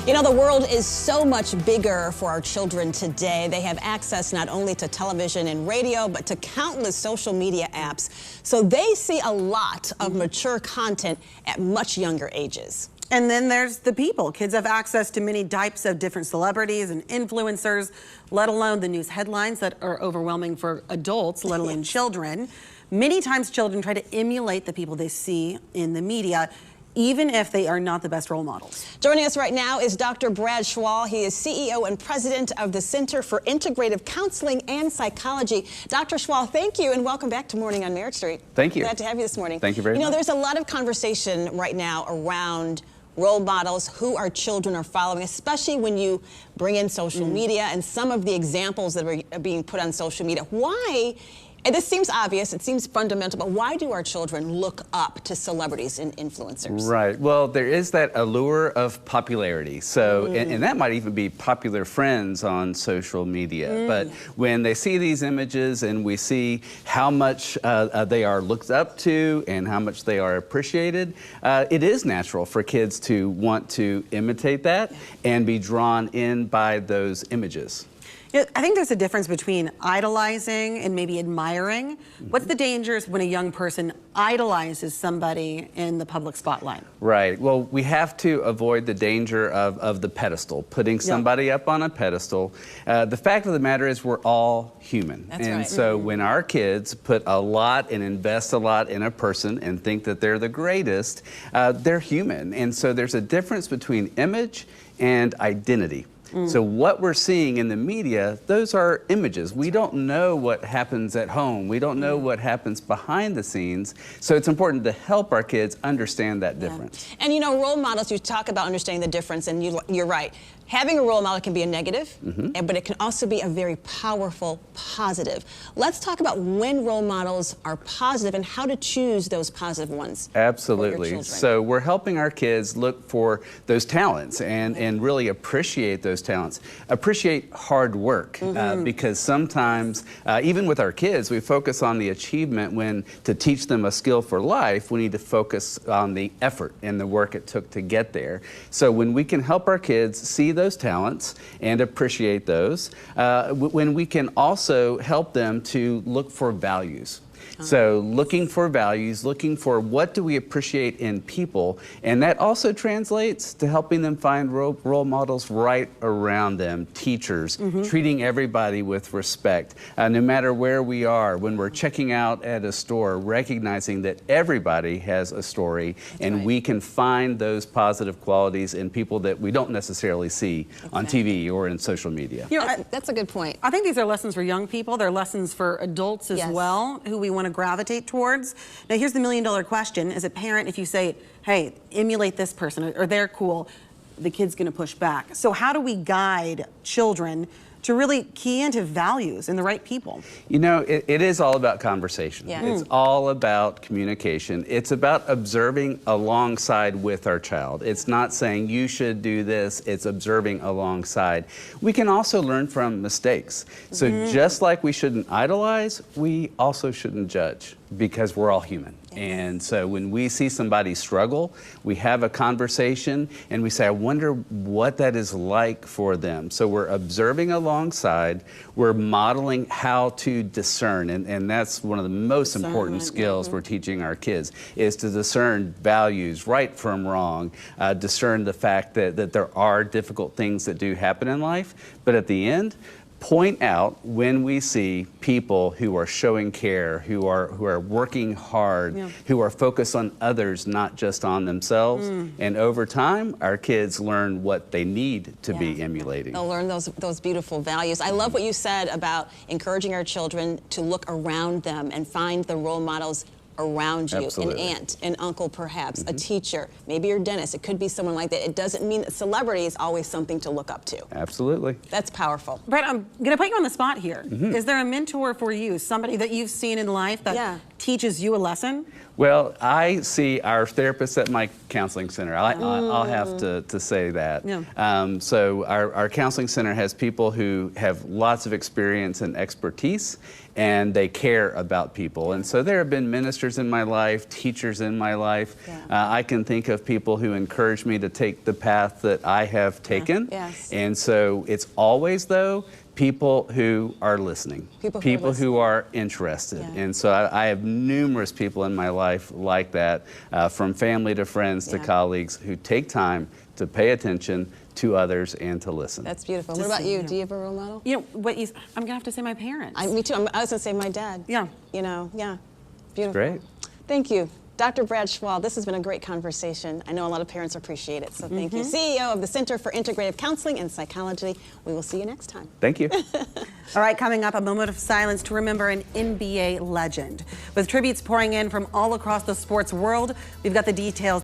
You know, the world is so much bigger for our children today. They have access not only to television and radio, but to countless social media apps. So they see a lot of mature content at much younger ages. And then there's the people. Kids have access to many types of different celebrities and influencers, let alone the news headlines that are overwhelming for adults, let alone children. Many times children try to emulate the people they see in the media, even if they are not the best role models. Joining us right now is Dr. Brad Schwal. He is CEO and president of the Center for Integrative Counseling and Psychology. Dr. Schwal, thank you and welcome back to Morning on Merritt Street. Thank you. Glad to have you this morning. Thank you very much. You know, there's a lot of conversation right now around role models, who our children are following, especially when you bring in social media and some of the examples that are being put on social media. Why? And this seems obvious, it seems fundamental, but why do our children look up to celebrities and influencers? Right. Well, there is that allure of popularity. So, and that might even be popular friends on social media. But when they see these images and we see how much they are looked up to and how much they are appreciated, it is natural for kids to want to imitate that and be drawn in by those images. You know, I think there's a difference between idolizing and maybe admiring. What's the dangers when a young person idolizes somebody in the public spotlight? Right. Well, we have to avoid the danger of the pedestal, putting somebody up on a pedestal. The fact of the matter is we're all human. That's and right. so when our kids put a lot and invest a lot in a person and think that they're the greatest, they're human. And so there's a difference between image and identity. So what we're seeing in the media, those are images. We don't know what happens at home. We don't know what happens behind the scenes. So it's important to help our kids understand that difference. And you know, role models, you talk about understanding the difference, and you're right. Having a role model can be a negative, but it can also be a very powerful positive. Let's talk about when role models are positive and how to choose those positive ones. Absolutely. So we're helping our kids look for those talents and really appreciate those talents. Appreciate hard work because sometimes, even with our kids, we focus on the achievement when to teach them a skill for life, we need to focus on the effort and the work it took to get there. So when we can help our kids see those talents and appreciate those, when we can also help them to look for values. So looking for values, looking for what do we appreciate in people, and that also translates to helping them find role models right around them, teachers, treating everybody with respect, no matter where we are, when we're checking out at a store, recognizing that everybody has a story, and we can find those positive qualities in people that we don't necessarily see on TV or in social media. You know, That's a good point. I think these are lessons for young people. They're lessons for adults as well, who we want to gravitate towards. Now, here's the million-dollar question. As a parent, if you say, hey, emulate this person, or they're cool, the kid's going to push back. So how do we guide children to really key into values and the right people? You know, it is all about conversation. Yeah. It's all about communication. It's about observing alongside with our child. It's not saying you should do this, it's observing alongside. We can also learn from mistakes. So just like we shouldn't idolize, we also shouldn't judge because we're all human. And so when we see somebody struggle, we have a conversation and we say, I wonder what that is like for them. So we're observing alongside, we're modeling how to discern, and that's one of the most important skills we're teaching our kids, is to discern values, right from wrong, discern the fact that there are difficult things that do happen in life, but at the end, point out when we see people who are showing care, who are working hard, who are focused on others, not just on themselves. And over time, our kids learn what they need to be emulating. They'll learn those beautiful values. I love what you said about encouraging our children to look around them and find the role models around you, an aunt, an uncle perhaps, a teacher, maybe your dentist. It could be someone like that. It doesn't mean that celebrity is always something to look up to. Absolutely. That's powerful. Brett, I'm going to put you on the spot here. Is there a mentor for you, somebody that you've seen in life that teaches you a lesson? Well, I see our therapists at my counseling center. I'll have to say that. So our counseling center has people who have lots of experience and expertise, and they care about people. And so there have been ministers in my life, teachers in my life. Yeah. I can think of people who encourage me to take the path that I have taken. Yes. And so it's always, though, people who are listening, People who are interested. Yeah. And so I have numerous people in my life like that, from family to friends to Yeah. colleagues, who take time to pay attention to others and to listen. That's beautiful. To What about see, you? yeah. Do you have a role model? You know, I'm gonna have to say my parents. Me too. I was going to say my dad. Yeah. You know, yeah. Beautiful. Great. Thank you. Dr. Brad Schwal, this has been a great conversation. I know a lot of parents appreciate it, so thank you. CEO of the Center for Integrative Counseling and Psychology. We will see you next time. Thank you. All right, coming up, a moment of silence to remember an NBA legend. With tributes pouring in from all across the sports world, we've got the details.